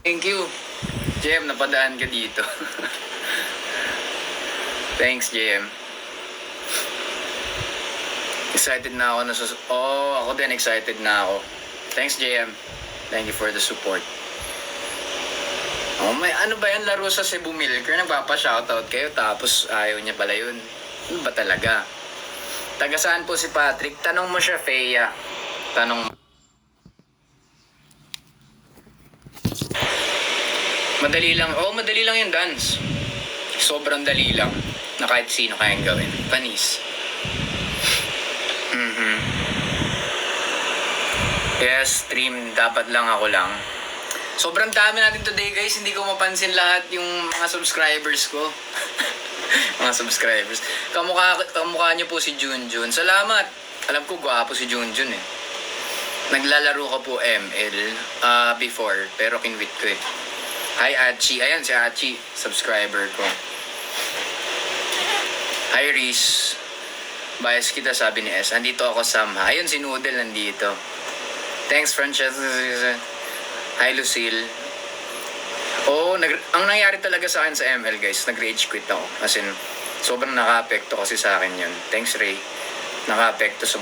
Thank you. JM, napadaan ka dito. Thanks, JM. Excited na ako na ako din excited na ako. Thanks, JM. Thank you for the support. Oh, may ano ba yan, laro sa Cebu Milker? Nagpapa-shoutout kayo tapos ayaw niya pala yun. Ano ba talaga? Taga saan po si Patrick? Tanong mo siya, Feya. Tanong mo. Madali lang. Madali lang yung dance. Sobrang dali lang. Na kahit sino kayang gawin. Panis. Yes, stream. Dapat lang ako lang. Sobrang dami natin today, guys. Hindi ko mapansin lahat yung mga subscribers ko. Mga subscribers. Kamukha niyo po si Junjun. Salamat. Alam ko, gwapo si Junjun eh. Naglalaro ko po ML before. Pero kinwit ko eh. Hi, Achi. Ayan si Achi. Subscriber ko. Hi, Reese. Bias kita, sabi ni S. Andito ako, Sam. Ayun, si Noodle nandito. Thanks, Francesca. Hi, Lucille. Ang nangyari talaga sa akin sa ML, guys, nag-rage quit ako. As in, sobrang naka-apekto kasi sa akin yun. Thanks, Ray. Naka-apekto sa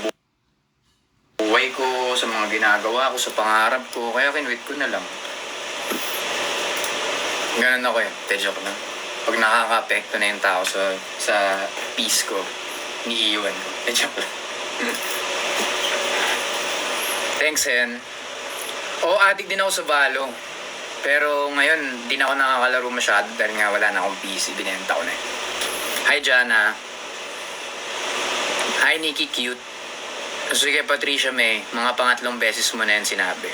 buhay ko, sa mga ginagawa ko, sa pangarap ko. Kaya kinwit ko na lang. Ganun ako eh. Joke lang. Pag nakaka-apekto na yung tao sa peace ko, niiwan ko. Joke lang. Thanks, Hen. Addict din ako sa Valo. Pero ngayon, di na ako nakakalaro masyado dahil nga wala na akong PC. Binenta ko na eh. Hi, Jana. Hi, Nikki Cute. Sige, Patricia May. Mga pangatlong beses mo na yan sinabi.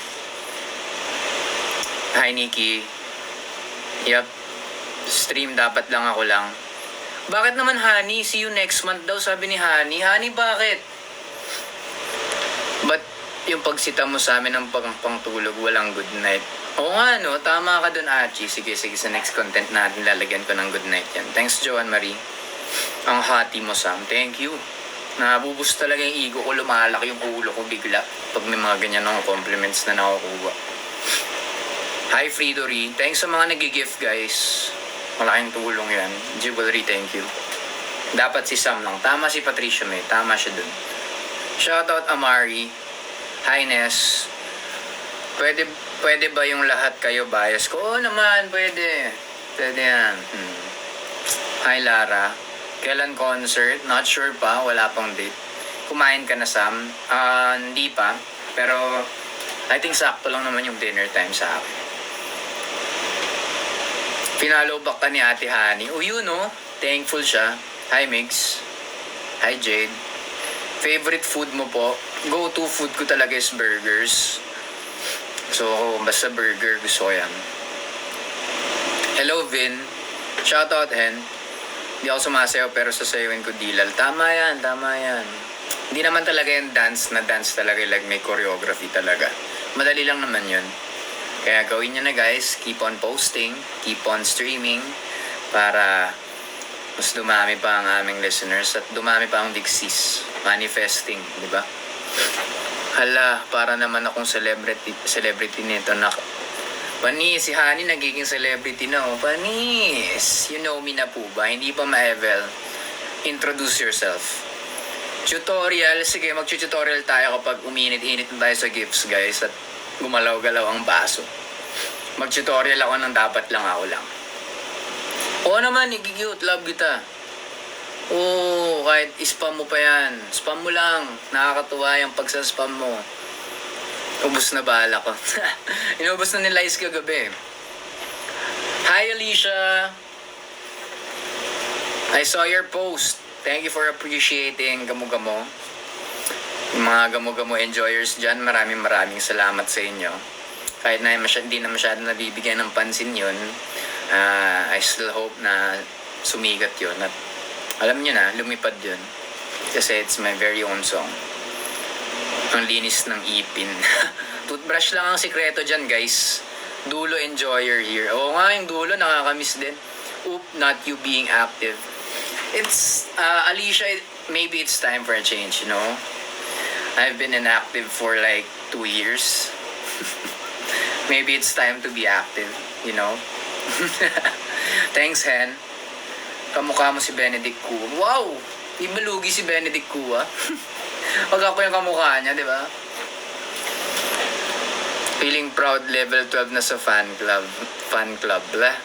Hi, Nikki. Yup. Stream dapat lang ako lang. Bakit naman, Honey? See you next month daw, sabi ni Honey. Honey, bakit? But yung pagsita mo sa amin ng pangtulog, walang good night. Oo nga, no? Tama ka dun, Achi. Sige, sa next content natin, lalagyan ko ng good night yan. Thanks, Joanne Marie. Ang hati mo, Sam. Thank you. Nabubus talaga yung ego ko. Lumalaki yung ulo ko bigla pag may mga ganyan ng compliments na nakukuha. Hi, Fridori. Thanks sa mga nag-gift, guys. Malaking tulong yan. Jewelry, thank you. Dapat si Sam lang. Tama si Patricia May. Tama siya dun. Shoutout, Amari. Hi, Ness. Pwede ba yung lahat kayo bias ko? Oo naman, pwede. Pwede yan. Hi, Lara. Kailan concert? Not sure pa. Wala pang date. Kumain ka na, Sam? Hindi pa. Pero I think sakto lang naman yung dinner time sa akin. Pinalo back ka ni Ate Honey. Yun no? Thankful siya. Hi, Migs. Hi, Jade. Favorite food mo po? Go-to food ko talaga is burgers. So, basta burger, gusto ko yan. Hello, Vin. Shoutout, Hen. Hindi ako sumasayaw pero sasayawin ko dilal. Tama yan. Hindi naman talaga yung dance talaga. Like may choreography talaga. Madali lang naman yun. Kaya gawin nyo na, guys. Keep on posting. Keep on streaming. Para mas dumami pa ang aming listeners. At dumami pa ang Dixis. Manifesting. Di ba? Hala, para naman akong celebrity nito na. Panis, si Honey nagiging celebrity na. Panis. You know me na po ba? Hindi pa ma-evel. Introduce yourself. Tutorial. Sige, mag-tutorial tayo kapag uminit-init na tayo sa gifts, guys. At gumalaw-galaw ang baso. Mag-tutorial ako ng dapat lang ako lang. Oo naman, igigute. Love kita. Kahit spam mo pa yan. Spam mo lang. Nakakatuwa yung pagsa-spam mo. Ubus na bala ko. Inubos na ni Lice kagabi. Hi, Alicia. I saw your post. Thank you for appreciating Gamo-Gamo. Yung mga Gamo-Gamo enjoyers dyan, maraming salamat sa inyo. Kahit na hindi na masyado nabibigyan ng pansin yun, I still hope na sumigat yun. At alam nyo na, lumipad yun. Kasi it's my very own song. Ang linis ng ipin. Toothbrush lang ang sikreto dyan, guys. Dulo enjoyer here. Oo nga, yung dulo, nakakamiss din. Not you being active. It's, Alicia, maybe it's time for a change, you know? I've been inactive for like 2 years. Maybe it's time to be active, you know? Thanks, Hen. Kamukha mo si Benedict Kua. Wow! Ibalugi si Benedict Kua. Pag ako yung kamukha niya, di ba? Feeling proud, level 12 na sa fan club. Fan club, lah.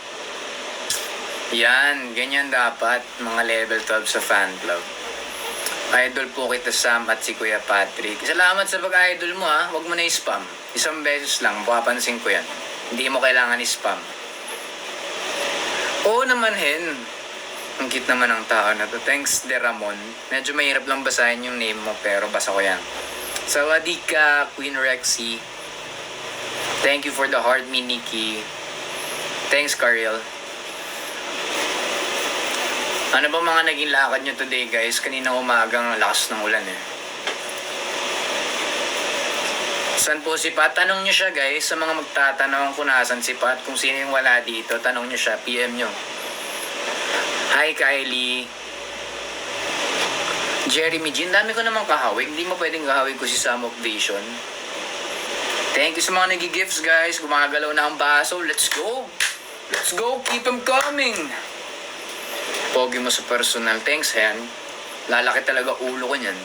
Yan, ganyan dapat. Mga level 12 sa fan club. Idol po kita, Sam, at si Kuya Patrick. Salamat sa pag-idol mo, ha. Huwag mo na i-spam. Isang beses lang, papansin ko yan. Hindi mo kailangan i-spam. Oo naman, Hen. Ang cute naman ng tao na to. Thanks, De Ramon. Medyo mahirap lang basahin yung name mo, pero basa ko yan. Sawadika, Queen Rexy. Thank you for the heart, Miniki. Thanks, Kariel. Ano ba mga naging lakad nyo today, guys? Kanina umagang lakas ng ulan, eh. Saan po si Pat? Tanong nyo siya, guys. Sa mga magtatanong kung nasan si Pat, kung sino yung wala dito, tanong nyo siya, PM nyo. Hi, Kylie. Jeremy Jean, dami ko namang kahawig. Hindi mo pwedeng kahawig ko si Sam of Vision. Thank you sa mga nagigifts, guys. Gumagalaw na ang baso. Let's go! Let's go! Keep them coming! Pogi mo sa personal. Thanks, Hen. Lalaki talaga ulo ko niyan.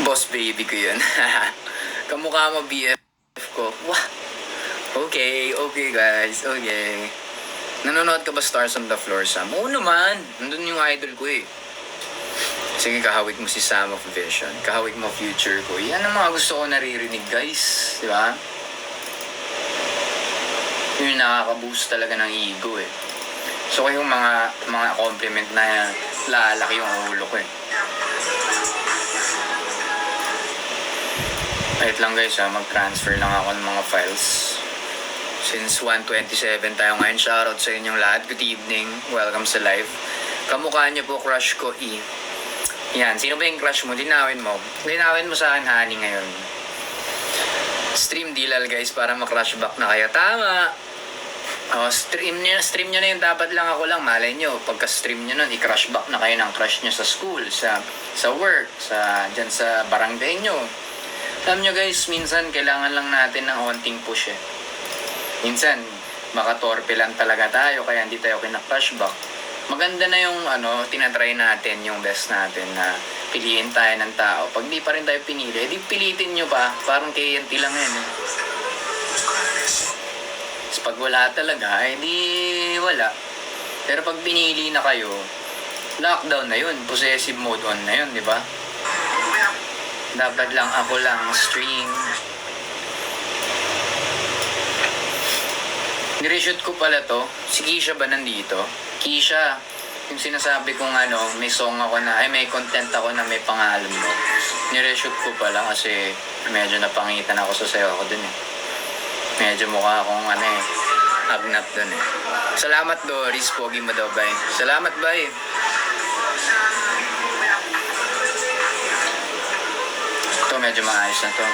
Boss baby ko yun. Kamukha mo BF ko. Wah! Okay, guys. Okay. Nanonood ka ba Stars on the Floor, Sam? Oo naman. Nandun yung idol ko, eh. Sige, kahawig mo si Sam of Vision. Kahawig mo future ko. Yan ang mga gusto ko naririnig, guys. Di ba? Yung nakaka-boost talaga ng ego, eh. So, yung mga compliment na lalaki yung ulo ko, eh. Wait lang, guys, ha. Mag-transfer lang ako ng mga files. Since 1:27 tayo ngayon, shoutout sa inyong lahat. Good evening. Welcome sa live. Kamukha niyo po, crush ko, E. Yan, sino ba yung crush mo? Linawin mo. Linawin mo sa akin, honey, ngayon. Stream Dilal, guys, para ma-crush back na kayo. Tama! Oh, stream nyo na yung dapat lang ako lang. Malay nyo, pagka-stream nyo nun, i-crush back na kayo ng crush nyo sa school, sa work, dyan sa barangay nyo. Alam nyo, guys, minsan kailangan lang natin ng onting push, eh. Minsan, makatorpe lang talaga tayo, kaya hindi tayo kina-crush back. Maganda na yung tinatry natin, yung best natin na piliin tayo ng tao. Pag di pa rin tayo pinili, di pilitin nyo pa. Parang KNT lang yan, eh. So, pag wala talaga, di wala. Pero pag pinili na kayo, lockdown na yun. Possessive mode on na yun, di ba? Dapat lang ako lang stream. Nireshoot ko pala to. Si Kisha ba nandito? Kisha, yung sinasabi kong may song ako na, may content ako na may pangalan mo. Nireshoot ko pala kasi medyo napangitan ako sa sayo ko dun, eh. Medyo mukha akong agnat dun, eh. Salamat, Doris. Pogi mo daw, bye. Salamat, bye. Ito, medyo maayos na to.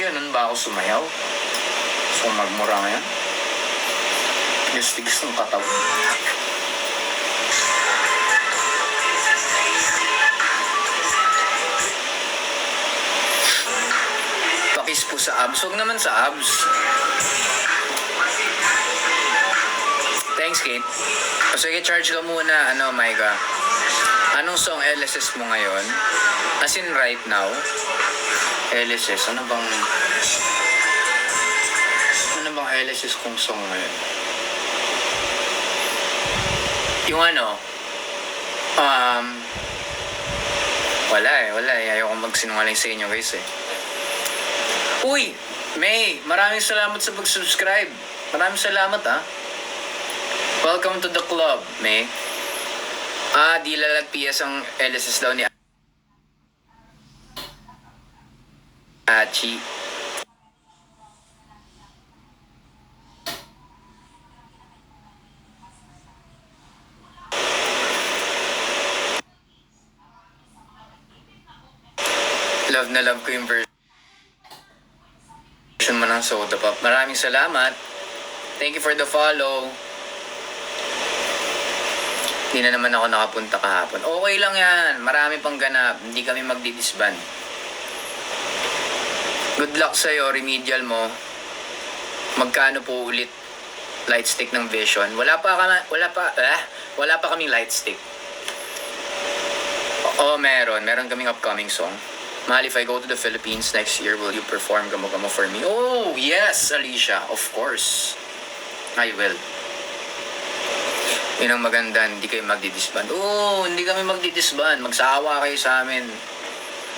Ganun ba ako sumayaw? So, magmura ngayon? Tigas-tigas ng katawan. Pakis po sa abs. Huwag naman sa abs. Thanks, Kate. O sige, charge ka muna, Micah. Anong song LSS mo ngayon? As in right now? LSS, ano bang LSS kong song ngayon? Yung wala eh. Ayoko magsinungaling sa inyo, guys, eh. Uy! May! Maraming salamat sa pag-subscribe. Maraming salamat, ha. Welcome to the club, May. Dilal at PS ang LSS daw ni Achi. Love na love ko yung version mo ng Soda Pop. Maraming salamat. Thank you for the follow. Hindi na naman ako nakapunta kahapon. Okay lang yan. Marami pang ganap. Hindi kami magdidisband. Good luck sa'yo, remedial mo. Magkano po ulit light stick ng Vision? Wala pa kaming light stick. Oo, meron. Meron kaming upcoming song. Mahal, if I go to the Philippines next year, will you perform Gamo Gamo for me? Oh, yes, Alicia. Of course. I will. Yun ang maganda, hindi kayo magdidisband. Oo, hindi kami magdidisband. Magsawa kayo sa amin.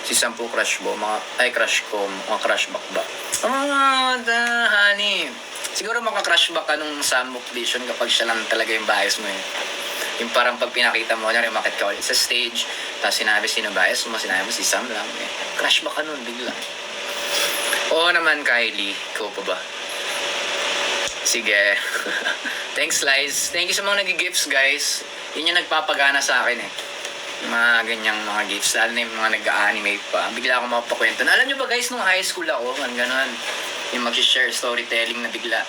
Si Sampu Crush Bo, crush ko, mga crush back ba? Honey. Siguro maka-crush back ka nung Samuk Vision kapag siya lang talaga yung bias mo eh. Yung parang pag pinakita mo, kunyari umakit ka ulit sa stage, tapos sinabi sino bias mo, sinabi mo si Sam lang eh. Crush back ka nun, bigla. Oo naman, Kylie. Ikaw pa ba? Sige. Thanks, Liz. Thank you sa mga nag-gifts, guys. Yun yung nagpapagana sa akin eh. Yung mga ganyang mga gifts. Lalo na yung mga nag-animate pa. Bigla ako mapakwento. Alam nyo ba guys, nung high school ako, ganun. Yung mag-share storytelling na bigla.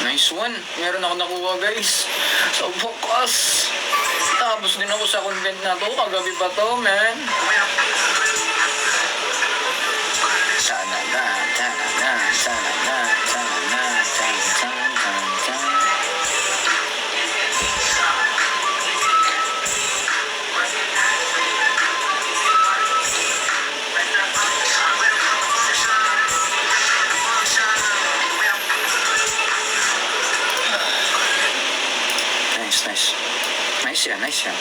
Nice one. Meron ako nakuha guys. Sa bukas. Tapos din ako sa convent na to. Kagabi pa to, man. Sana na, sana na, sana na, sana na, sana. Nice yan.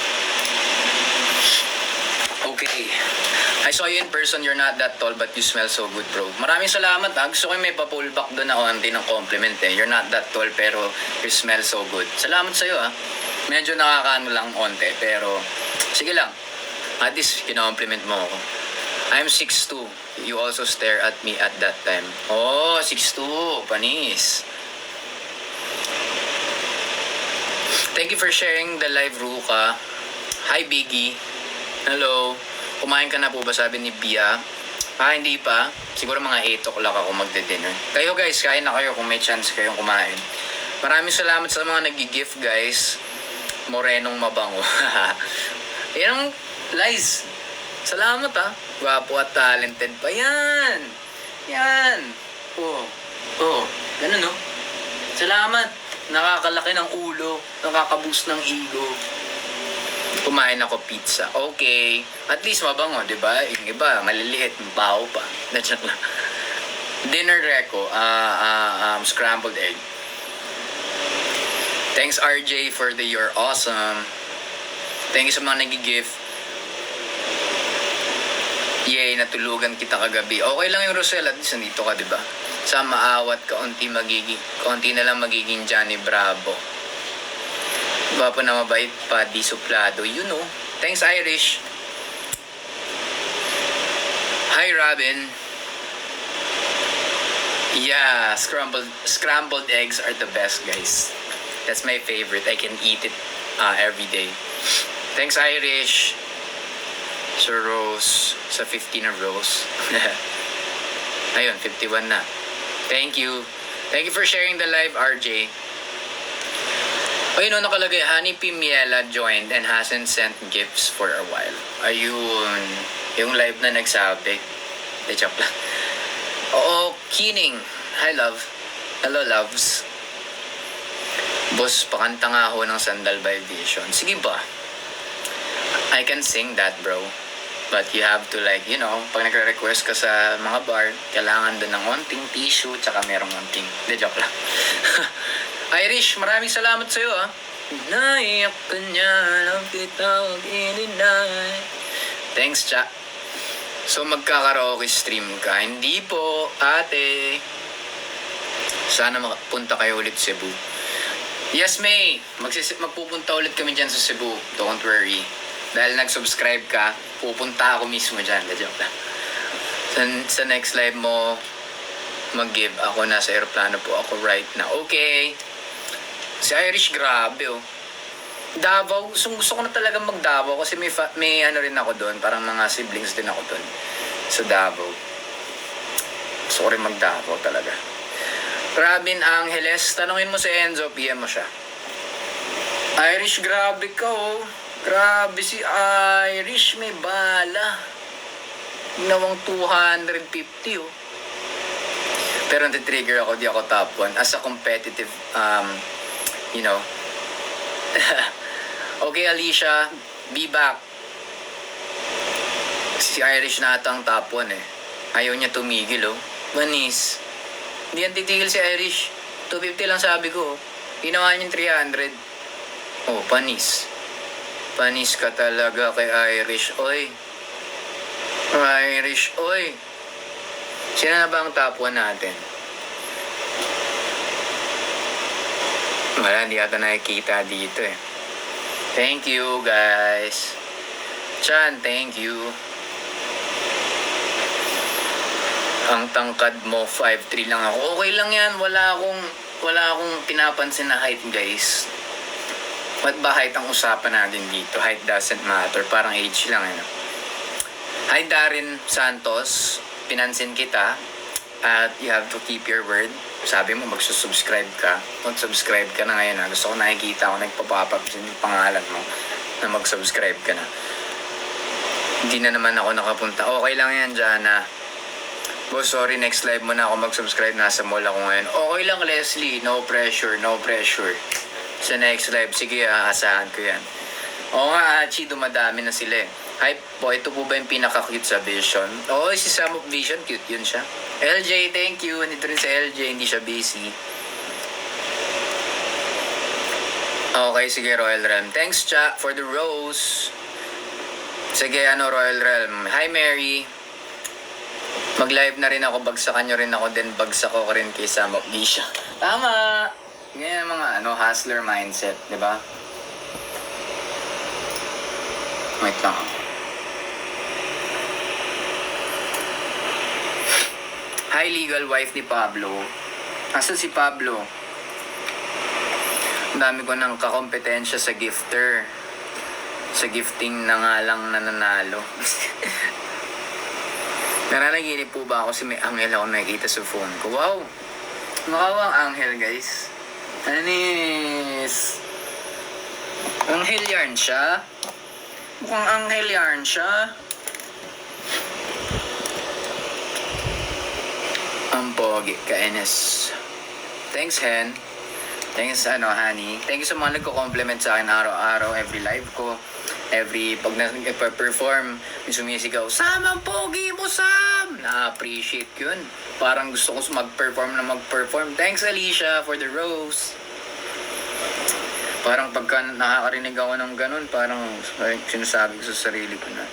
Okay. I saw you in person, you're not that tall but you smell so good, bro. Maraming salamat ha. Gusto ko may pa-pullback doon ako ng compliment eh. You're not that tall pero you smell so good. Salamat sa'yo ha. Medyo nakakaano lang onte pero sige lang. At least kina-compliment mo ako. I'm 6'2". You also stare at me at that time. Oh, 6'2". Panis. Thank you for sharing the live, Ruka. Hi, Biggie. Hello. Kumain ka na po ba? Sabi ni Bia. Hindi pa. Siguro mga 8 o'clock ako magde-dinner. Kayo guys, kain na kayo kung may chance kayong kumain. Maraming salamat sa mga nag-gift guys. Morenong mabango. Yan, Liz. Salamat ha. Gwapo at talented pa. Yan. Ganun no. Salamat. Nakakalaki ng ulo, nakaka-boost ng ego. Kumain ako pizza. Okay. At least mabango, di ba? Yung iba, maliliit, baho pa. That's lang. Dinner reco, scrambled egg. Thanks RJ for the you're awesome. Thank you sa mga nag-gift. Yay, natulugan kita kagabi. Okay lang yung Rosel, at least nandito ka, di ba? Sa maawat, kaunti na lang magiging Johnny Bravo. Gwapo na mabait pa, di suplado. You know. Thanks, Irish. Hi, Robin. Yeah, scrambled eggs are the best, guys. That's my favorite. I can eat it every day. Thanks, Irish. Sir Rose. Sa 15 na Rose. Ayun, 51 na. Thank you. Thank you for sharing the live, RJ. Ayun, nakalagay, Honey P. Miela joined and hasn't sent gifts for a while. Ayun. Yung live na nagsabi. De joke lang. Oo, Kining. Hi, love. Hello, loves. Boss, pakanta nga ako ng Sandal by Vision. Sige ba? I can sing that, bro. But you have to pag nagre-request ka sa mga bar, kailangan doon ng onting tissue, tsaka merong onting. De joke lang. Irish, maraming salamat sa'yo ah. Naiyak ka niya, lang kita mag-ininay. Thanks, Cha. So magkakaraoke stream ka? Hindi po, ate. Sana makapunta kayo ulit sa Cebu. Yes, May. Magpupunta ulit kami dyan sa Cebu. Don't worry. Dahil nag-subscribe ka, pupunta ako mismo dyan. Joke lang. Sa next live mo, mag-give ako. Nasa aeroplano po ako right now. Okay. Si Irish, grabe oh. Davao, gusto ko na talaga mag-Davao kasi may ano rin ako doon. Parang mga siblings din ako doon. Sa Davao. Gusto ko rin mag-Davao talaga. Robin Angeles, tanungin mo si Enzo, PM mo siya. Irish, grabe ka oh. Grabe si Irish, may bala. Ginawang 250 oh. Pero nati-trigger ako, di ako top 1. As a competitive, you know. Okay, Alicia, be back. Si Irish na ata ang top 1 eh. Ayaw niya tumigil oh. Manis. Hindi yan titigil si Irish. 250 lang sabi ko oh. Ginawa niya 300. Oh, panis. Panis ka talaga kay Irish. Oy. Irish, oy. Sino na ba ang top 1 natin? Wala, hindi ata nakikita dito eh. Thank you, guys. Chan, thank you. Ang tangkad mo, 5'3" lang ako. Okay lang yan. Wala akong pinapansin na height, guys. Ba't ba height ang usapan natin dito? Height doesn't matter. Parang age lang, ano. Hi, Darren Santos. Pinansin kita. At you have to keep your word. Sabi mo, magsusubscribe ka. Mag-subscribe ka na ngayon, ha. Gusto ko nakikita ko, nagpapapap yung pangalan mo na mag-subscribe ka na. Hindi na naman ako nakapunta. Okay lang yan, Jana. Boss, sorry, next live mo na ako mag-subscribe. Nasa mall ako ngayon. Okay lang, Leslie. No pressure, no pressure. Sa next live, sige, aasahan ko yan. Oo nga, Achi, dumadami na sila eh. Hi po, ito po ba yung pinaka-cute sa Vision? Oo, si Sam of Vision, cute yun siya. LJ, thank you. Nandito rin si LJ, hindi siya busy. Okay, sige, Royal Realm. Thanks, Cha, for the rose. Sige, Royal Realm. Hi, Mary. Mag-live na rin ako, bagsakan nyo rin ako, then bagsak ko rin kay Sam of Vision. Tama! Ganyan mga hustler mindset, di ba? Wait lang. Hi, legal wife ni Pablo. Asan si Pablo? Ang dami ko ng kakompetensya sa gifter. Sa gifting na nga lang nananalo. Nananaginip po ba ako si may anghel ako nakikita sa phone ko? Wow! Makawang anghel, guys. Anis! Anghel yarn siya? Mukhang anghel yarn siya. Ang pogi ka, Enes. Thanks, Hen. Thanks, honey. Thank you sa mga nagko-compliment sa akin araw-araw, every live ko. Pag nag-perform, may sumisigaw, Sam, ang pogi mo, Sam! Na-appreciate yun. Parang gusto ko mag-perform na mag-perform. Thanks, Alicia, for the rose. Parang pagka nakakarinig ako ng ganun, parang sinasabi ko sa sarili ko na,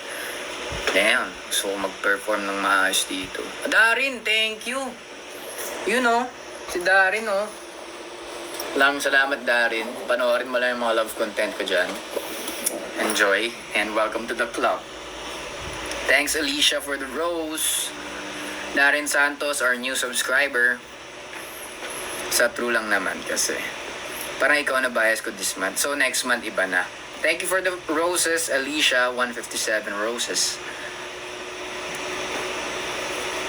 damn, gusto ko mag-perform ng maayos dito. Darin, thank you. You know, si Darin, oh. Salamat, Darin. Panoorin mo lang yung mga love content ko dyan. Enjoy, and welcome to the club. Thanks, Alicia, for the rose. Darin Santos, our new subscriber. Sa true lang naman kasi. Parang ikaw na bias ko this month. So, next month, iba na. Thank you for the roses, Alicia. 157 roses.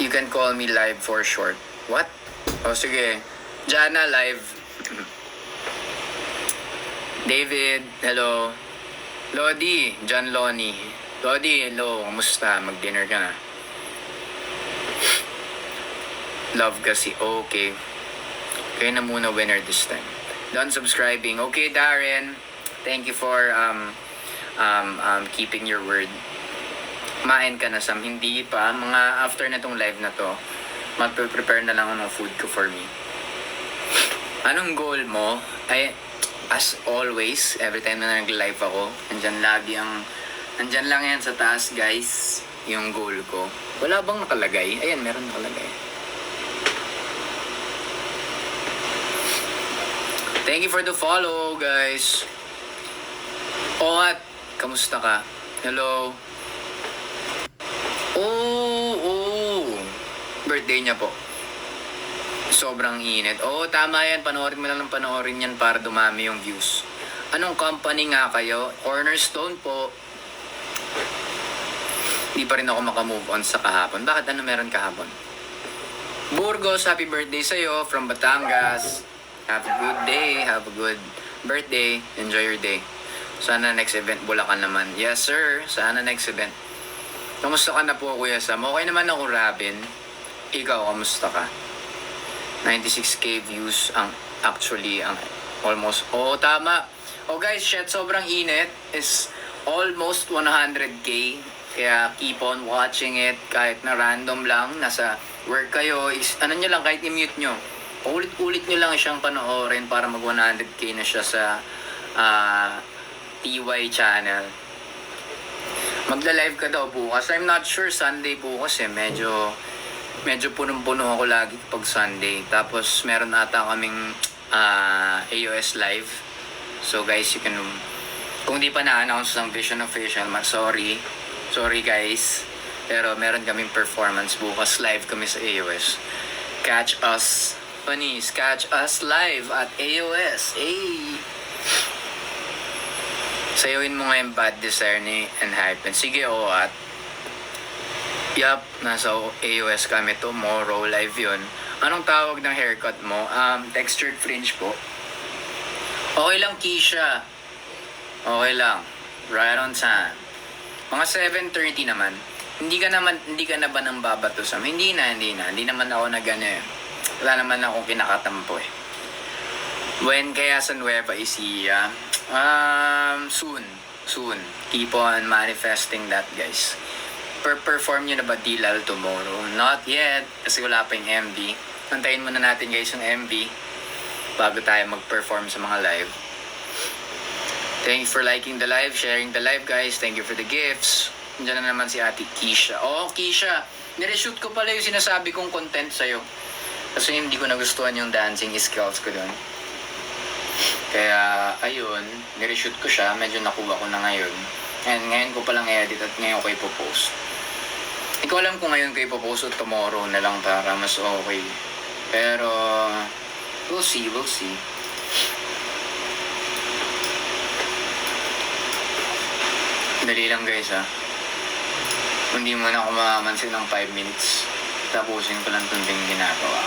You can call me live for short. What? Oh, sige. Jana, live. David, hello. Lodi, John Lonnie. Lodi, hello. Kamusta? Mag-dinner ka na? Love kasi. Okay. Kayo na muna winner this time. Done subscribing. Okay, Darren. Thank you for keeping your word. Kumain ka na, Sam. Hindi pa. Mga after na tong live na to, mag-prepare na lang ako ng food ko for me. Anong goal mo? Ay, as always, every time na nag-live ako, nandyan lang yan sa taas, guys, yung goal ko. Wala bang nakalagay? Ayan, meron nakalagay. Thank you for the follow, guys. O at, kamusta ka? Hello. Oh. Birthday niya po. Sobrang init. Oo, tama yan. Panoorin mo lang ng panoorin yan para dumami yung views. Anong company nga kayo? Cornerstone po. Hindi pa rin ako makamove on sa kahapon. Bakit ano meron kahapon? Burgos, happy birthday sa'yo from Batangas. Have a good day. Have a good birthday. Enjoy your day. Sana next event Bulacan naman. Yes sir, sana next event. Kamusta ka na po Kuya Sam? Okay naman ako Robin. Ikaw, kamusta ka? 96k views ang almost. Oo, tama. Oh guys, shit, sobrang init. Is almost 100k. Kaya keep on watching it. Kahit na random lang, nasa work kayo, ano nyo lang, kahit i-mute nyo. Ulit-ulit nyo lang siyang panoorin para mag 100k na siya sa TY channel. Magla-live ka daw bukas. I'm not sure, Sunday bukas eh. Medyo punong-puno ako lagi pag Sunday. Tapos meron ata kaming AOS live. So guys, you can, kung di pa na-announce ng Vision Official, sorry guys. Pero meron kaming performance bukas. Live kami sa AOS. Catch us live at AOS. Hey! Sayawin mo nga yung Bad Desire ni Enhypen. Sige, at yup, nasa AOS kami tomorrow, live yun. Anong tawag ng haircut mo? Textured fringe po. Okay lang, Keisha. Okay lang. Right on time. Mga 7:30 naman. Hindi ka na ba nang babato sa? Hindi na. Hindi naman ako wala naman akong kinakatampo eh. When kaya sa Nueva Ecija? Soon. Keep on manifesting that, guys. Perform nyo na ba Dilal tomorrow? Not yet, kasi wala pa yung MV. Antayin muna natin guys yung MV bago tayo mag-perform sa mga live. Thank you for liking the live, sharing the live guys. Thank you for the gifts. Diyan na naman si Ate Keisha. Oh, Keisha, nireshoot ko pala yung sinasabi kong content sa'yo. Kasi hindi ko nagustuhan yung dancing skills ko doon. Kaya, ayun, nireshoot ko siya. Medyo nakuha ko na ngayon. And ngayon ko palang edit at ngayon ko ipopost. Hindi ko alam kung ngayon ko ipopost o tomorrow na lang para mas okay. Pero, we'll see. Dali lang guys ha. Hindi mo na ako mamamansin ng 5 minutes. Tapusin ko lang itong ginagawa.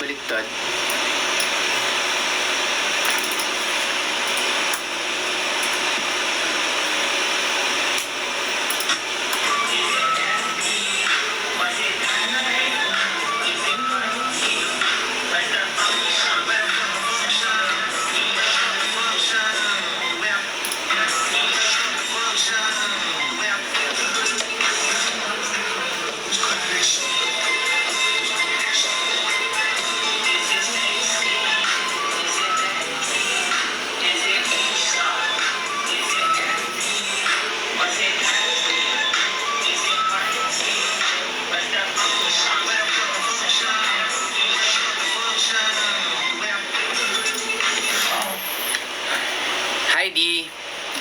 Baliktad.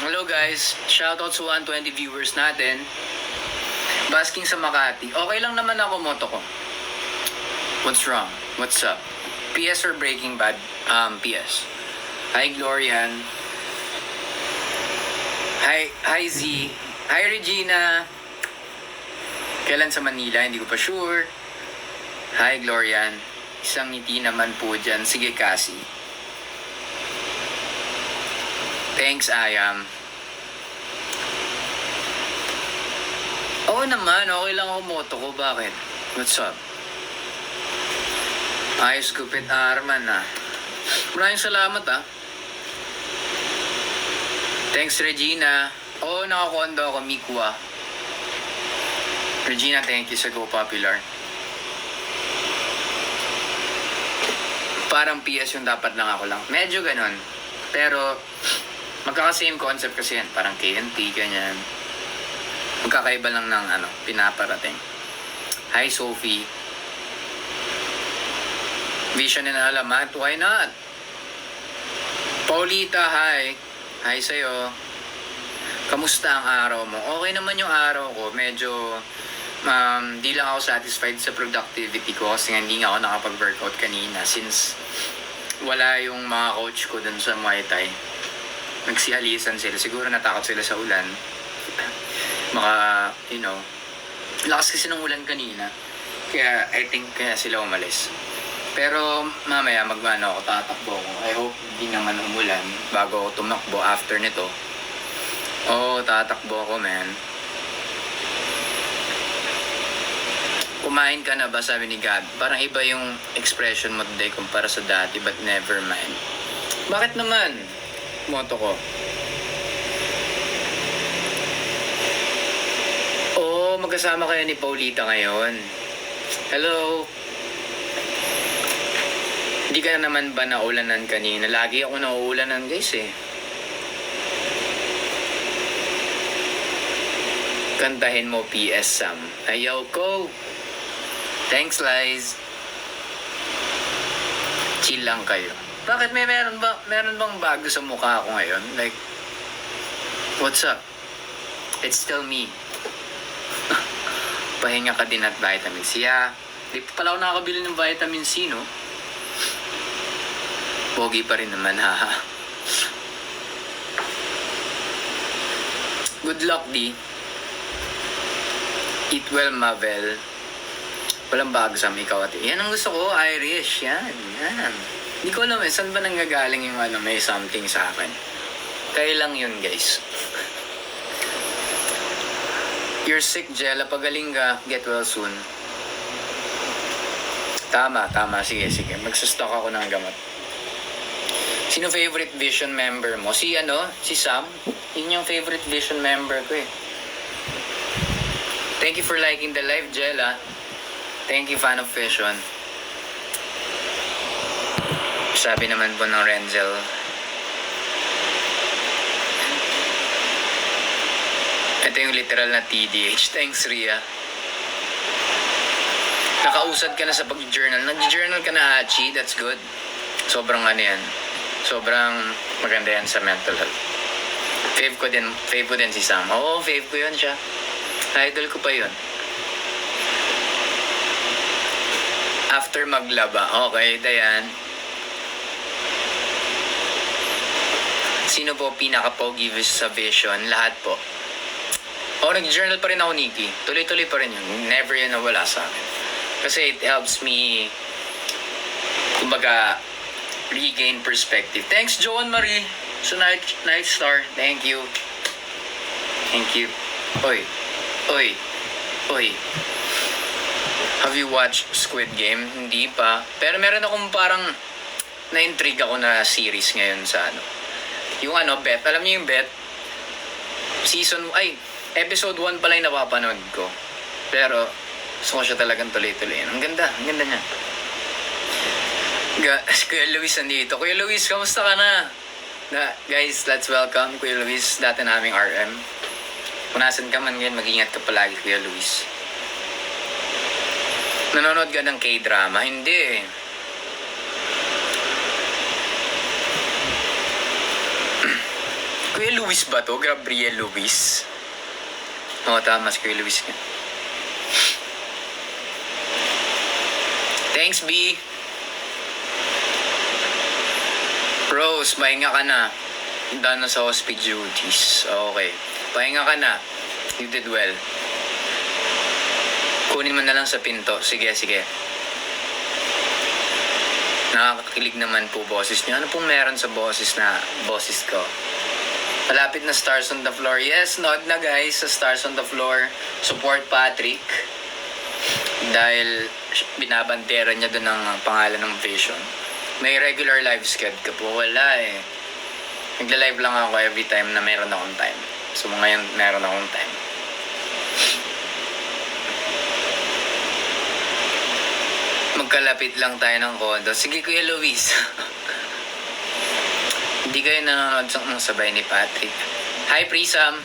Hello guys, shoutout sa 120 viewers natin. Basking sa Makati. Okay lang naman ako, moto ko. What's wrong? What's up? PS or Breaking Bad? PS. Hi Glorian. Hi Z. Hi Regina. Kailan sa Manila? Hindi ko pa sure. Hi Glorian. Isang ngiti naman po dyan. Sige Cassie. Thanks, Ayam. Oo naman, okay lang ako moto ko. Bakit? What's up? Ayos gupit Arman Maraming salamat Thanks Regina. Oo, nakakondo ako, Mikwa. Regina, thank you sa Go Popular. Parang PS yung dapat lang ako lang. Medyo ganon. Pero magkaka-same concept kasi yan. Parang KNT, ganyan. Magkakaiba lang ng pinaparating. Hi, Sophie. Vision and Alamat, why not? Paulita, hi. Hi sa'yo. Kamusta ang araw mo? Okay naman yung araw ko. Medyo, di lang ako satisfied sa productivity ko kasi hindi nga ako nakapag-workout kanina since wala yung mga coach ko dun sa Muay Thai. Nagsihalisan sila. Siguro natakot sila sa ulan. Lakas kasi ng ulan kanina. Kaya, I think, kaya sila umalis. Pero, mamaya, tatakbo ako. I hope hindi naman umulan bago ako tumakbo after nito. Tatakbo ako, man. Kumain ka na ba? Sabi ni Gab. Parang iba yung expression mo today kumpara sa dati, but never mind. Bakit naman? Moto ko. Magkasama kayo ni Paulita ngayon. Hello? Hindi ka naman ba naulanan kanina? Lagi ako nauulanan, guys, eh. Kantahin mo PS Sam. Ayaw ko. Thanks, Liz. Chill lang kayo. Bakit meron bang bago sa mukha ko ngayon? Like, what's up? It's still me. Pahinga ka din at vitamin C. Di pa pala ako nakakabili ng vitamin C, no? Pogi pa rin naman, haha. Good luck, D. Eat well, Mavel. Walang bago sa ikaw at yan ang gusto ko, Irish. Yan. Hindi ko alam saan ba nanggagaling yung may something sa akin. Kaya lang yun, guys. You're sick, Jella. Pagaling ka. Get well soon. Tama. Sige. Magsastock ako ng gamot. Sino favorite Vision member mo? Si Sam. Yun yung favorite Vision member ko eh. Thank you for liking the live, Jella. Thank you, fan of Vision. Sabi naman po ng Renzel. Ito yung literal na TDH. Thanks, Ria. Nakausad ka na sa pag-journal. Nag-journal ka na, Hachi. That's good. Sobrang yan. Sobrang maganda yan sa mental health. Fave ko din si Sam. Oo, fave ko yun siya. Idol ko pa yun. After maglaba. Okay, Dayan. Sino po pinaka-pogi sa Vision? Lahat po. Nag-journal pa rin ako, Nikki. Tuloy-tuloy pa rin yun. Never yun nawala sa akin. Kasi it helps me, kumbaga, regain perspective. Thanks, Joan Marie. So, Night Star. Thank you. Oy. Have you watched Squid Game? Hindi pa. Pero meron akong parang na-intrigue ako na series ngayon sa Yung Bet. Alam niyo yung Bet? Episode 1 pala yung napapanood ko. Pero, gusto ko siya talagang tuloy-tuloy. Ang ganda niya. Kuya Luis nandito. Kuya Luis, kamusta ka na? Guys, let's welcome Kuya Luis, dati naming RM. Kung nasan ka man ngayon, mag-ingat ka palagi, Kuya Luis. Nanonood ka ng K-drama? Hindi eh. Kuya Luis ba to? Gabriel Luis? Tama si Kuya Luis nga. Thanks, B. Rose, pahinga ka na. Done na sa hospital duties. Okay. Pahinga ka na. You did well. Kunin mo na lang sa pinto. Sige. Nakakakilig naman po boses niyo. Ano pong meron sa boses ko? Malapit na Stars on the Floor. Yes, nod na guys sa Stars on the Floor. Support Patrick. Dahil binabantera niya doon ang pangalan ng Vision. May regular live schedule ka po. Wala eh. Nagla-live lang ako every time na meron akong time. So ngayon meron akong time. Magkalapit lang tayo ng kondo. Sige, Kuya Luis. Hindi kayo nanonood ng sabay ni Patrick. Hi, Prisam.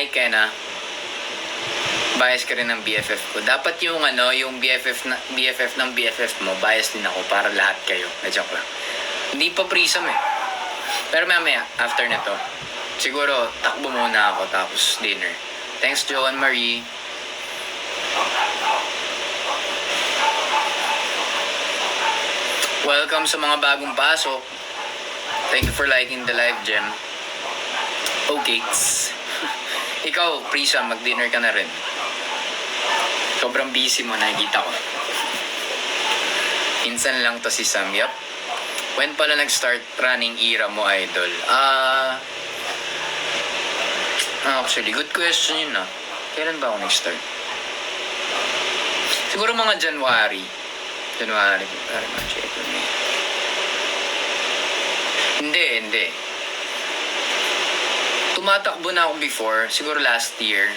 Hi, Kenna. Bias ka rin ng BFF ko. Dapat yung yung BFF ng BFF mo, bias din ako para lahat kayo. Joke lang. Hindi pa prism eh. Pero mamaya, after nito, siguro takbo muna ako tapos dinner. Thanks, Joan Marie. Welcome sa mga bagong pasok. Thank you for liking the live, Gem. Okay. Ikaw, Prisa, mag-dinner ka na rin. Sobrang busy mo, nakikita ko. Minsan lang to si Sam. Yup. When pala nag-start running era mo, idol? Actually, good question yun Kailan ba ako nag-start? Siguro mga January. Very much April, May. Hindi. Tumatakbo na ako before, siguro last year.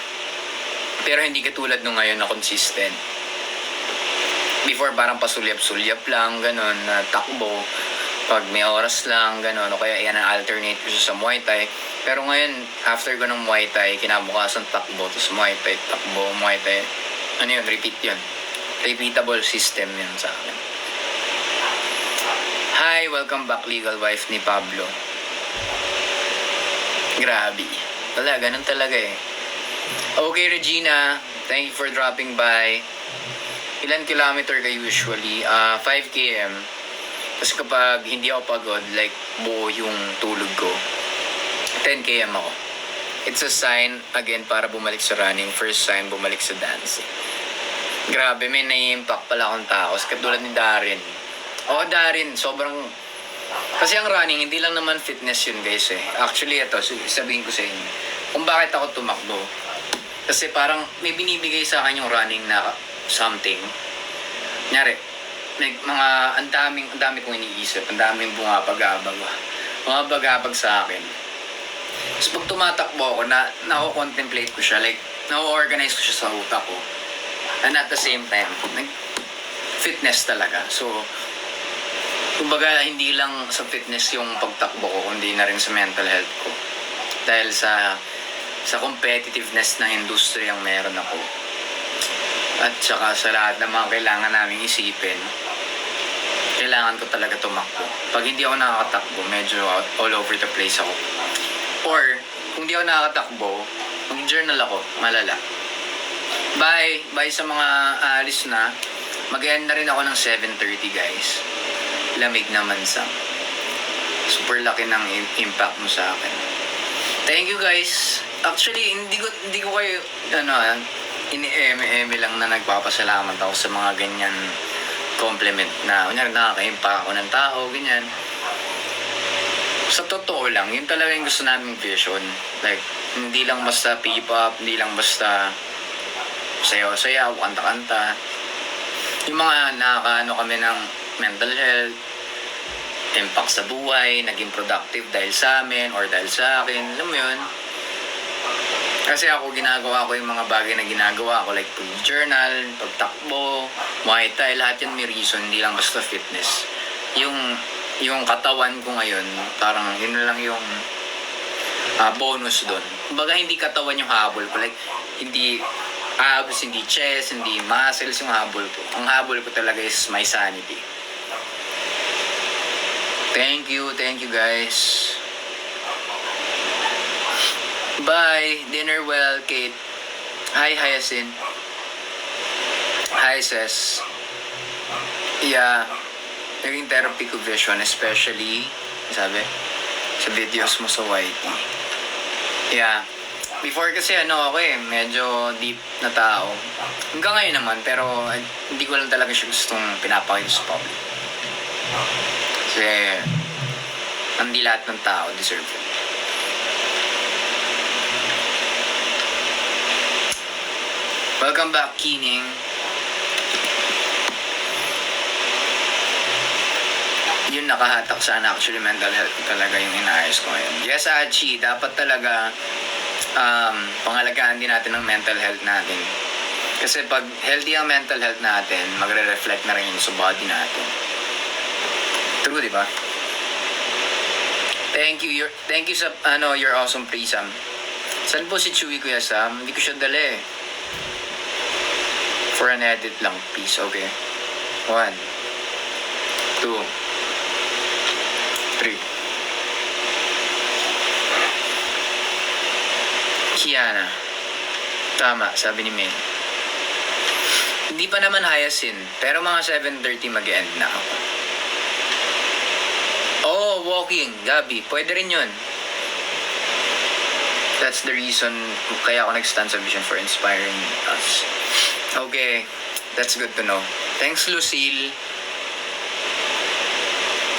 Pero hindi katulad nung ngayon na consistent. Before parang pasulyap-sulyap lang, ganon, na takbo. Pag may oras lang, ganon. O kaya yan ang alternate ko sa Muay Thai. Pero ngayon, after ko ng Muay Thai, kinabukasan takbo, tapos Muay Thai, takbo, Muay Thai. Repeat yun. Repeatable system yun sa akin. Hi, welcome back, legal wife ni Pablo. Grabe. Ganun talaga eh. Okay, Regina. Thank you for dropping by. Ilan kilometer ka usually? 5 km. Tapos kapag hindi ako pagod, like buo yung tulog ko, 10 km ako. It's a sign, again, para bumalik sa running. First sign, bumalik sa dancing. Grabe, may nai-impact pala akong tao. Katulad ni Darin. Darin, sobrang... Kasi ang running, hindi lang naman fitness yun, guys eh. Actually, ito, sabihin ko sa inyo. Kung bakit ako tumakbo. Kasi parang may binibigay sa akin yung running na something. Kunyari, ang dami kong iniisip. Ang daming bumabag-abag sa akin. Tapos pag tumatakbo ako, na-contemplate ko siya. Like, na-organize ko siya sa utak ko. And at the same time, fitness talaga. So, kumbaga, hindi lang sa fitness yung pagtakbo ko, kundi na rin sa mental health ko. Dahil sa competitiveness ng industry ang meron ako. At saka sa lahat ng mga kailangan naming isipin, kailangan ko talaga tumakbo. Pag hindi ako nakakatakbo, medyo all over the place ako. Or, kung hindi ako nakakatakbo, mag-journal ako, malala. Bye sa mga alis na. Mag-end na rin ako ng 7:30, guys. Lamig naman, Sam. Super laki ng impact mo sa akin. Thank you, guys. Actually, hindi ko kayo ini-eme lang na nagpapasalamat ako sa mga ganyan compliment na kunyari nakaka-impact ako ng tao, ganyan. Sa totoo lang, yun talaga yung gusto naming vision. Like, hindi lang basta P-pop, hindi lang basta sayaw-sayaw, kanta-kanta. Yung mga nakakaano kami ng mental health, impact sa buhay, naging productive dahil sa amin or dahil sa akin, alam mo yun. Kasi ako ginagawa ko yung mga bagay na ginagawa ko, like journal, pagtakbo, Muay Thai, lahat yan may reason, hindi lang basta fitness. Yung katawan ko ngayon, parang yun lang yung bonus doon. Kumbaga hindi katawan yung habol ko, like hindi abs, hindi chest, hindi muscles yung habol ko. Ang habol ko talaga is my sanity. Thank you guys. Bye. Dinner well, Kate. Hi, Hyacinth. Hi, Ses. Yeah. Naging therapy ko vision, especially, sa videos mo sa YT. Yeah. Before kasi ako medyo deep na tao. Hanggang ngayon naman, pero hindi ko lang talaga siya gustong pinapakita sa public. Kasi, hindi lahat ng tao deserve it. Welcome back, Kining. Yun nakahatak sana actually mental health talaga yung inaayos ko ngayon. Yes, Achi, dapat talaga pangalagaan din natin ang mental health natin. Kasi pag healthy ang mental health natin, magre-reflect na rin yun sa body natin. True, di ba? Thank you sa you're awesome, Prisam. Saan po si Chewy, Kuya Sam? Hindi ko siya dala eh. For an edit lang, please. Okay. 1, 2, 3. Kiana. Tama, sabi ni May. Hindi pa naman Hyacinth, pero mga 7:30 mag-end na ako. Oh, walking, Gabi. Pwede rin yun. That's the reason kaya ako nag-stand sa Vision for inspiring us. Okay, that's good to know. Thanks, Lucille.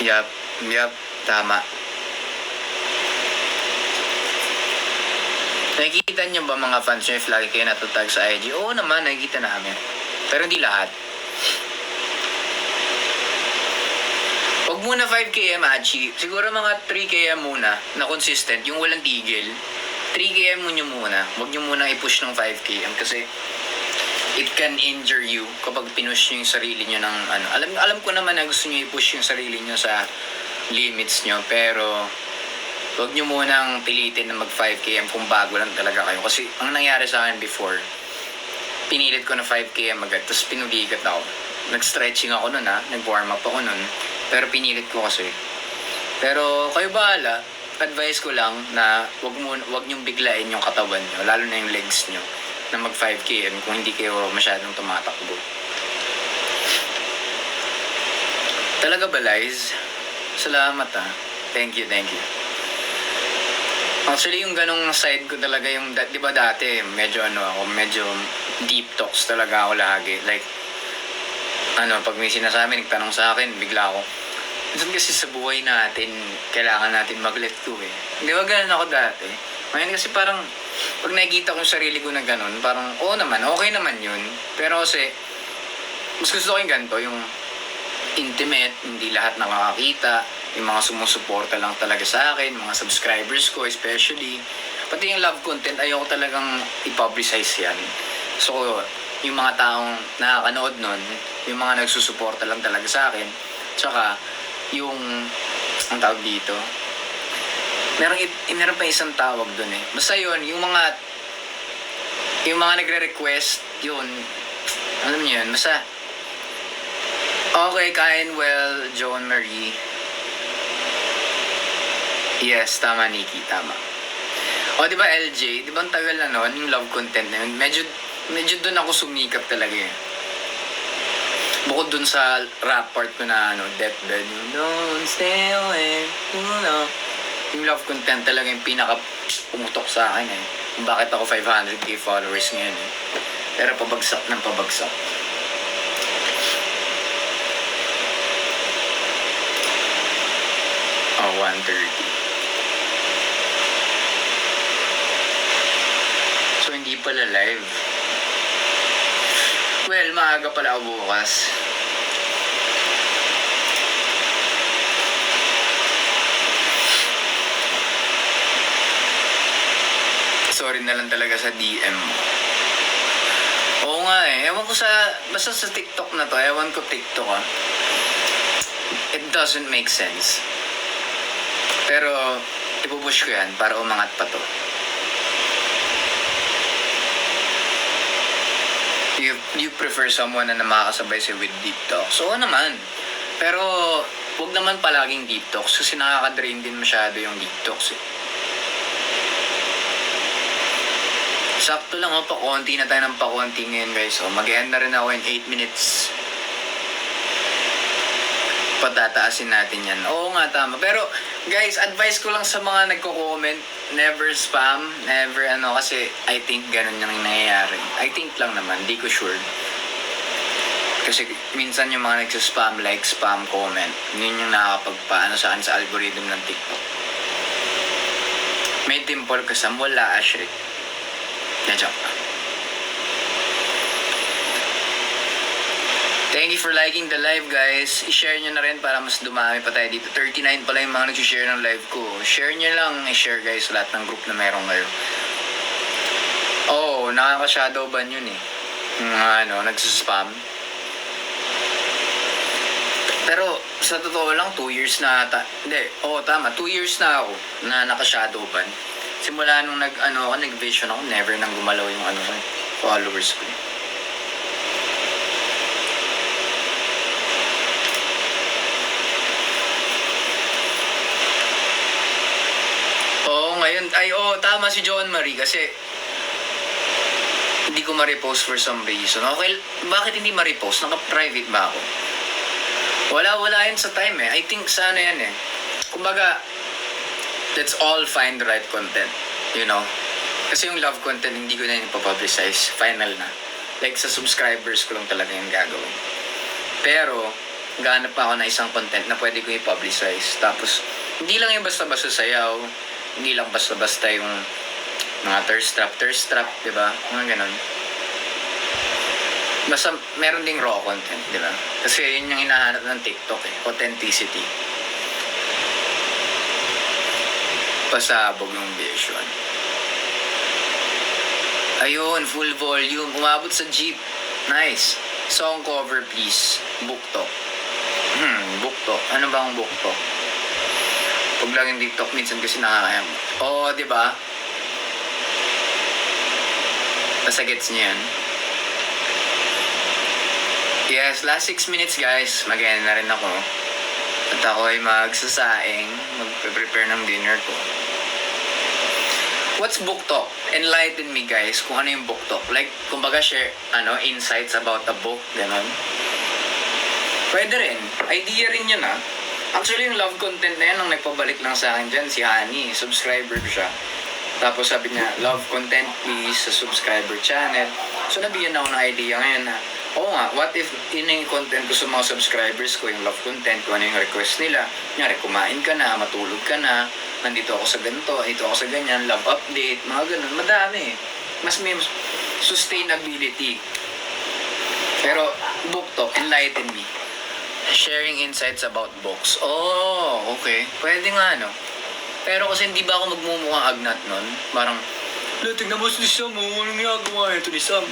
Yup, tama. Nakikita niyo ba mga fans nyo if lagi kayo natatag sa IG? Oo naman, nakikita namin. Pero hindi lahat. Huwag muna 5km, Achi. Siguro mga 3km muna na consistent, yung walang tigil. 3km nyo muna. Huwag nyo muna i-push ng 5km kasi it can injure you kapag pinush nyo yung sarili nyo ng ano. Alam ko naman na gusto nyo i-push yung sarili nyo sa limits nyo, pero huwag nyo munang pilitin na mag 5km kung bago lang talaga kayo. Kasi ang nangyari sa akin before, pinilit ko na 5km agad, tapos pinugigat ako. Nag-stretching ako nun nag-warm up ako nun, pero pinilit ko kasi. Pero kayo bahala, advice ko lang na wag nyong biglain yung katawan nyo, lalo na yung legs nyo, na mag 5km kung hindi kayo masyadong tumatakbo. Talaga ba, Liz? Salamat Thank you. Actually, yung ganong side ko talaga yung, di ba dati, medyo deep talks talaga ako lagi. Like, pag may sinasabi, nagtanong sa akin, bigla ako. Minsan kasi sa buhay natin, kailangan natin mag-let go eh. Di ba ganun ako dati? Ngayon kasi parang, pag nakikita ko yung sarili ko na ganun, parang, oo naman, okay naman yun. Pero kasi, mas gusto ko yung ganito, yung intimate, hindi lahat nakakakita, yung mga sumusuporta lang talaga sa akin, mga subscribers ko especially. Pati yung love content, ayoko talagang i-publicize yan. So, yung mga taong nakakanood nun, yung mga nagsusuporta lang talaga sa akin, tsaka yung, ang tawag dito, meron pa isang tawag dun eh. Basta yun, yung mga nagre-request, yun, alam niyo yun, basta, okay, Kain, well, Joan Marie. Yes, tama, Nikki, tama. O, di ba, LJ? Di ba ang tagal na nun, yung love content na yun? Medyo dun ako sumikap talaga eh. Bukod dun sa rap part ko na, deathbed, don't stay away, yung love content talaga yung pinaka pumutok sa akin eh. Kung bakit ako 500k followers ngayon eh. Pero pabagsak ng pabagsak. Oh, 1:30. So, hindi pala live. Well, maaga pala ako bukas. Sorry na lang talaga sa DM mo. Oo nga eh. Ewan ko basta sa TikTok na to, ewan ko TikTok It doesn't make sense. Pero, ipupush ko yan para umangat pa to. You prefer someone na makakasabay sa'yo with deep talks? Oo naman. Pero, huwag naman palaging deep talks kasi nakaka-drain din masyado yung deep talks eh. Sakto lang pakonti na tayo ng pakonti ngayon guys. So, mag-end na rin ako in 8 minutes. Patataasin natin yan. Oo nga, tama. Pero, guys, advice ko lang sa mga nagko-comment, never spam, never kasi I think ganun yung nangyayari. I think lang naman, di ko sure. Kasi minsan yung mga nagsispam, like, spam, comment, yun yung nakakapagpaano sa akin sa algorithm ng TikTok. May dimple ka sa wala, Ashrik. Na-joke pa. Thank you for liking the live, guys. I-share nyo na rin para mas dumami pa tayo dito. 39 pala yung mga nag-share ng live ko. Share nyo lang, i-share guys lahat ng group na meron kayo. Oh, nakaka-shadow ban yun eh. Nagsuspam. Pero sa totoo lang, 2 years na ata. Hindi, tama, 2 years na ako na naka-shadow ban. Simula nung nag-vision ako, never nang gumalaw yung followers ko. Ngayon, tama si Joan Marie kasi hindi ko ma-repost for some reason. Okay, bakit hindi ma-repost? Naka-private ba ako? Wala yan sa time eh. I think sana yan eh. Kumbaga, let's all find the right content. You know? Kasi yung love content, hindi ko na yung ipapublicize. Final na. Like sa subscribers ko lang talaga yung gagawin. Pero, gahanap pa ako na isang content na pwede ko i-publicize. Tapos, hindi lang yung basta-basta sayaw. Hindi lang basta-basta yung mga thirst trap, diba? Mga ganun. Basta meron ding raw content, diba? Kasi yun yung hinahanap ng TikTok eh. Authenticity. Pasabog yung vision. Ayun, full volume. Umabot sa jeep. Nice. Song cover please. BookTok. BookTok. Ano ba ang BookTok? Pag lang yung TikTok, minsan kasi nakakayam. Oo, di ba? Basta gets niya yan. Yes, last 6 minutes guys. Mag-end na rin ako. At ako ay magsasaing. Mag-prepare ng dinner ko. What's BookTok? Enlighten me guys kung ano yung BookTok. Like, kumbaga share, insights about a book. Ganon. Pwede rin. Idea rin yun ah. Actually, yung love content na yan, ang nagpabalik lang sa akin dyan, si Honey, subscriber ko siya. Tapos sabi niya, love content please sa subscriber channel. So, nabigyan ako ng idea ngayon na, oo nga, what if yun yung content ko sa mga subscribers ko, yung love content, kung ano yung request nila. Kunyari, kumain ka na, matulog ka na, nandito ako sa ganito, dito ako sa ganyan, love update, mga ganun. Madami. Mas may sustainability. Pero, BookTok, enlighten me. Sharing insights about books. Oh, okay. Pwede nga, no? Pero kasi hindi ba ako magmumukhang agnat nun? Parang, tingnan mo si Sam, anong ginagawa ito ni Sam?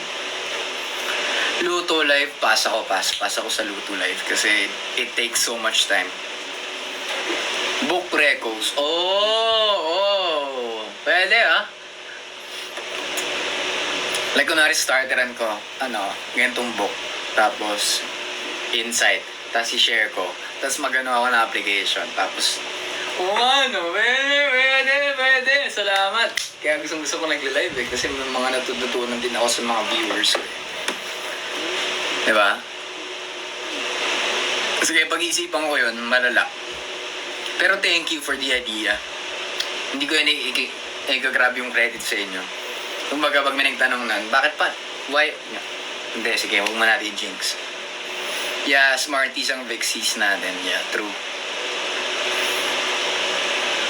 Luto live, pass ako sa Luto live kasi it takes so much time. Book recos. Oh, pwede ah. Like kunwari starteran ko, ganitong book. Tapos, insight. Tapos i-share ko. Tapos magano ako na application. Tapos, pwede. Salamat. Kaya gusto ko nagla-live eh. Kasi may mga natututunan din ako sa mga viewers ko. Diba? Sige, pag-iisipan ko yun, malala. Pero thank you for the idea. Hindi ko yun i-grab yung credit sa inyo. Kumbaga, pag may nagtanong nun, bakit pa? Why? Hindi, sige, huwag mo natin jinx. Yeah, Smarties ang Vexies natin. Yeah, true.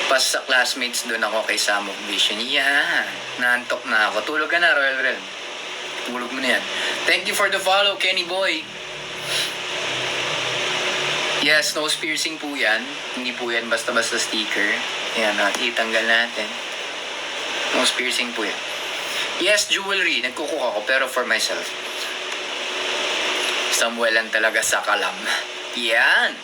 Pas sa classmates doon ako kay Sam of Vision. Yeah, naantok na ako. Tulog ka na, Royal Realm. Tulog mo na yan. Thank you for the follow, Kenny Boy. Yes, nose piercing po yan. Hindi po yan basta-basta sticker. Ayan, itanggal natin. Nose piercing po yan. Yes, jewelry. Nagkukuha ako pero for myself. Samuelan talaga sa kalam. Yan.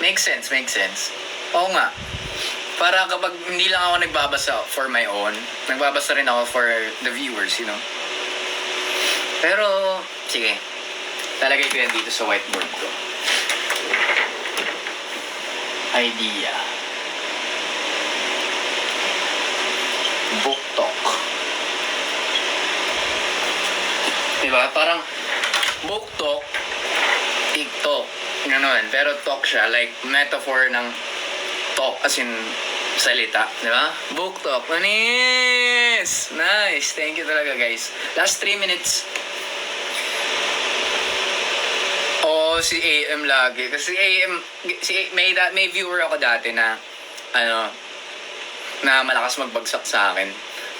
Makes sense. Oo nga. Para kapag hindi lang ako nagbabasa for my own, nagbabasa rin ako for the viewers, you know. Pero, sige. Talagay ko yan dito sa whiteboard ko. Idea. BookTok. Diba? Parang BookTok, TikTok. Ganun. Pero talk siya, like metaphor ng talk as in salita. Diba? BookTok. Manis! Nice. Thank you talaga, guys. Last 3 minutes. Si AM lagi. Kasi AM, may viewer ako dati na, na malakas magbagsak sa akin.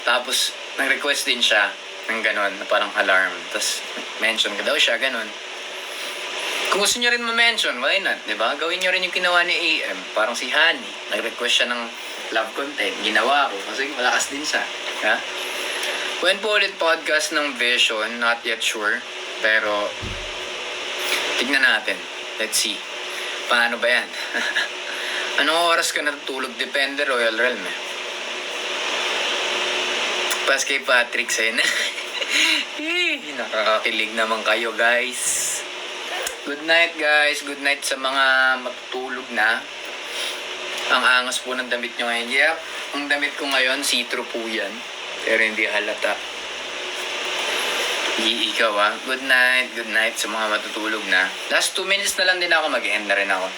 Tapos, nag-request din siya ng gano'n, na parang alarm. Tapos, mention ko daw siya, gano'n. Kung gusto nyo rin ma-mention, why not? Diba? Gawin nyo rin yung ginawa ni AM. Parang si Honey. Nag-request siya ng love content. Ginawa ko. Kasi malakas din siya. Ha? When po ulit podcast ng Vision, not yet sure. Pero, tignan natin. Let's see. Paano ba yan? Anong oras ka natutulog? Depende, Royal Realm eh. Pas kay Patrick sa'yo na. Nakakakilig naman kayo, guys. Good night, guys. Good night sa mga matutulog na. Ang angas po ng damit nyo ngayon. Yep, ang damit ko ngayon, see-through po yan. Pero hindi halata. Ikaw ah. Good night sa mga matutulog na. Last 2 minutes na lang din ako, mag-end na rin ako.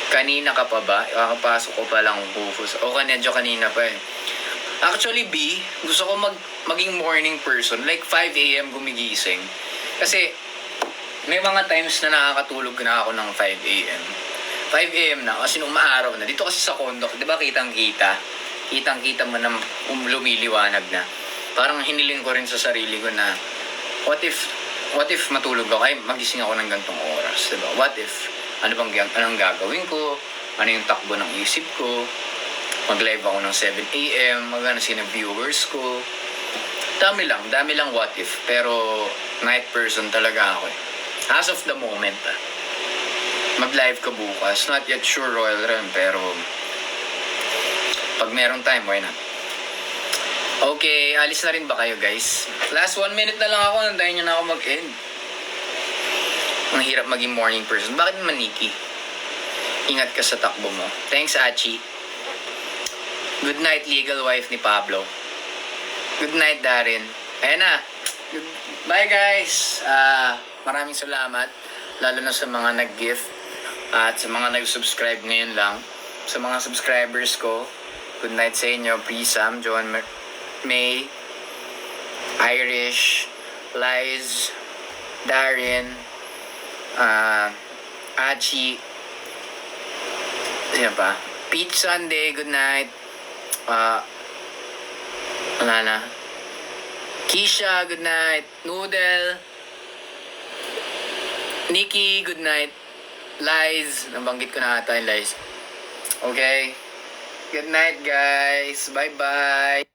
Kanina ka pa ba? Kakapasok ko pa lang Rufus. O medyo kanina pa eh. Actually, B, gusto ko maging morning person. Like 5 a.m. gumigising. Kasi, may mga times na nakakatulog na ako ng 5 a.m. 5 a.m. na, kasi nung maaraw na. Dito kasi sa condo, di ba kitang-kita? Kitang-kita mo na lumiliwanag na. Parang hiniling ko rin sa sarili ko na, what if matulog ako, ay magising ako ng gantong oras, di ba? What if, anong gagawin ko? Ano yung takbo ng isip ko? Mag-live ako ng 7 a.m. Magana sino viewers ko. Dami lang what if. Pero night person talaga ako eh. As of the moment mag-live ka bukas. Not yet sure, Royal Realm, pero pag meron time, why not? Okay, alis na rin ba kayo, guys? Last 1 minute na lang ako. Nantayin nyo na ako mag-end. Ang hirap maging morning person. Bakit naman, Nikki? Ingat ka sa takbo mo. Thanks, Achi. Good night, legal wife ni Pablo. Good night, Darren. Ayan na. Bye, guys. Maraming salamat. Lalo na sa mga nag-gift. At sa mga nag-subscribe ngayon lang. Sa mga subscribers ko. Good night sa inyo. Prisam, Joan May, Irish, Liz, Darren, Achi. Sino pa? Peach Sunday, good night. Wala na. Keisha, good night. Noodle. Nikki, good night. Liz, nabanggit ko na ata yung Liz. Okay. Good night, guys. Bye-bye.